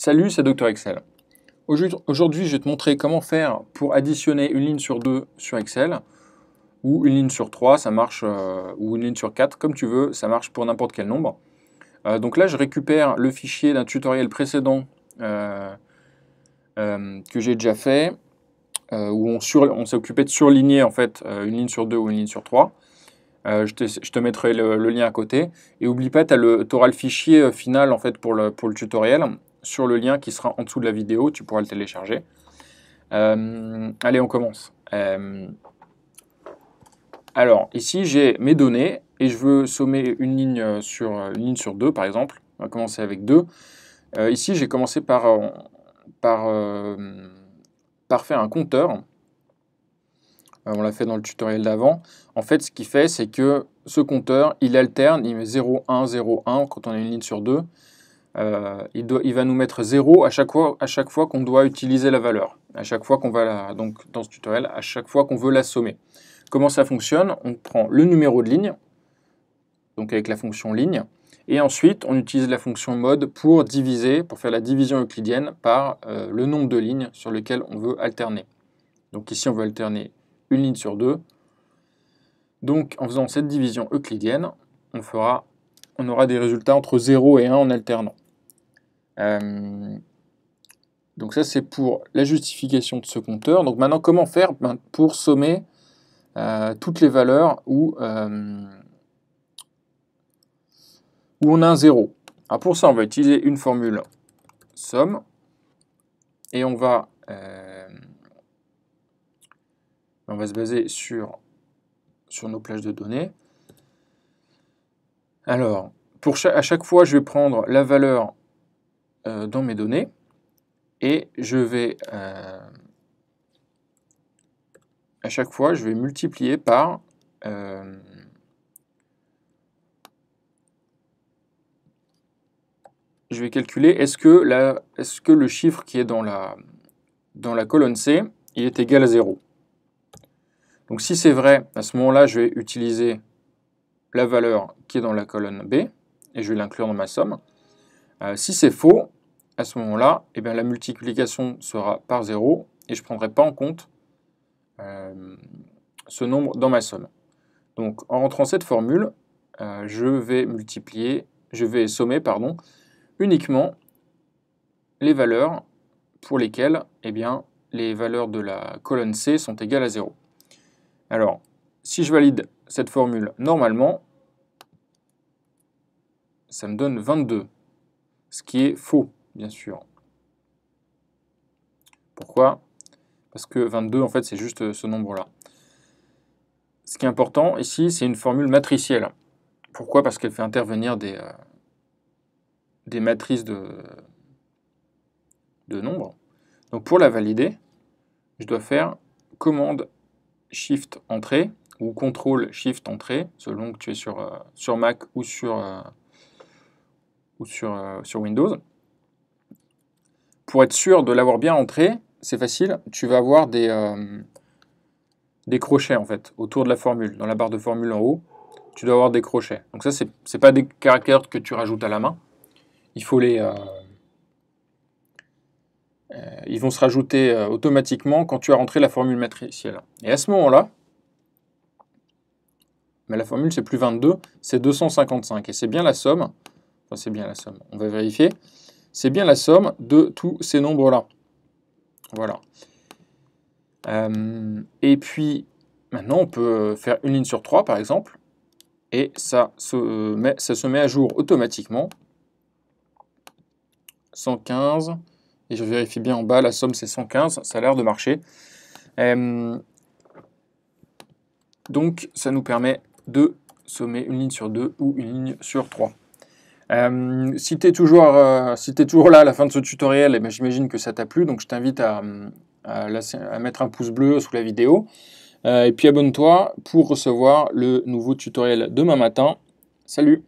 Salut, c'est Dr Excel. Aujourd'hui, je vais te montrer comment faire pour additionner une ligne sur 2 sur Excel, ou une ligne sur 3, ça marche, ou une ligne sur 4, comme tu veux, ça marche pour n'importe quel nombre. Donc là, je récupère le fichier d'un tutoriel précédent que j'ai déjà fait, où on s'est occupé de surligner en fait une ligne sur 2 ou une ligne sur 3. Je te mettrai le lien à côté. Et n'oublie pas, tu auras le fichier final en fait, pour le tutoriel sur le lien qui sera en dessous de la vidéo. Tu pourras le télécharger. Allez, on commence. Alors, ici, j'ai mes données et je veux sommer une ligne sur 2, par exemple. On va commencer avec 2. Ici, j'ai commencé par faire un compteur. On l'a fait dans le tutoriel d'avant. En fait, ce qu'il fait, c'est que ce compteur, il alterne, il met 0, 1, 0, 1 quand on a une ligne sur 2. Il va nous mettre 0 à chaque fois qu'on doit utiliser la valeur. À chaque fois qu'on va donc dans ce tutoriel, à chaque fois qu'on veut la sommer. Comment ça fonctionne? On prend le numéro de ligne, donc avec la fonction ligne, et ensuite on utilise la fonction mode pour diviser, pour faire la division euclidienne par le nombre de lignes sur lesquelles on veut alterner. Donc ici on veut alterner une ligne sur 2. Donc en faisant cette division euclidienne, on aura des résultats entre 0 et 1 en alternant. Donc ça c'est pour la justification de ce compteur. Donc maintenant comment faire pour sommer toutes les valeurs où on a un 0. Alors pour ça on va utiliser une formule somme et on va se baser sur nos plages de données. Alors, à chaque fois, je vais prendre la valeur dans mes données et je vais, à chaque fois, je vais multiplier par je vais calculer est-ce que le chiffre qui est dans la colonne C, il est égal à 0. Donc si c'est vrai, à ce moment-là, je vais utiliser la valeur qui est dans la colonne B, et je vais l'inclure dans ma somme. Si c'est faux, à ce moment-là, eh bien, la multiplication sera par 0, et je ne prendrai pas en compte ce nombre dans ma somme. Donc en rentrant cette formule, je vais sommer uniquement les valeurs pour lesquelles eh bien, les valeurs de la colonne C sont égales à 0. Alors, si je valide cette formule normalement, ça me donne 22, ce qui est faux, bien sûr. Pourquoi? Parce que 22, en fait, c'est juste ce nombre-là. Ce qui est important ici, c'est une formule matricielle. Pourquoi? Parce qu'elle fait intervenir des matrices de nombres. Donc pour la valider, je dois faire commande Shift Entrée ou CTRL Shift Entrée, selon que tu es sur Mac ou sur Windows. Pour être sûr de l'avoir bien entré, c'est facile, tu vas avoir des crochets en fait autour de la formule. Dans la barre de formule en haut, tu dois avoir des crochets. Donc ça, c'est pas des caractères que tu rajoutes à la main. Ils vont se rajouter automatiquement quand tu as rentré la formule matricielle. Et à ce moment-là, mais la formule c'est plus 22, c'est 255. Et c'est bien la somme, enfin c'est bien la somme, on va vérifier, c'est bien la somme de tous ces nombres-là. Voilà. Et puis, maintenant on peut faire une ligne sur 3 par exemple, et ça se met à jour automatiquement. 115, et je vérifie bien en bas, la somme c'est 115, ça a l'air de marcher. Donc ça nous permet de sommer une ligne sur 2 ou une ligne sur 3. Si tu es toujours là à la fin de ce tutoriel, eh bien, j'imagine que ça t'a plu, donc je t'invite à mettre un pouce bleu sous la vidéo. Et puis abonne-toi pour recevoir le nouveau tutoriel demain matin. Salut!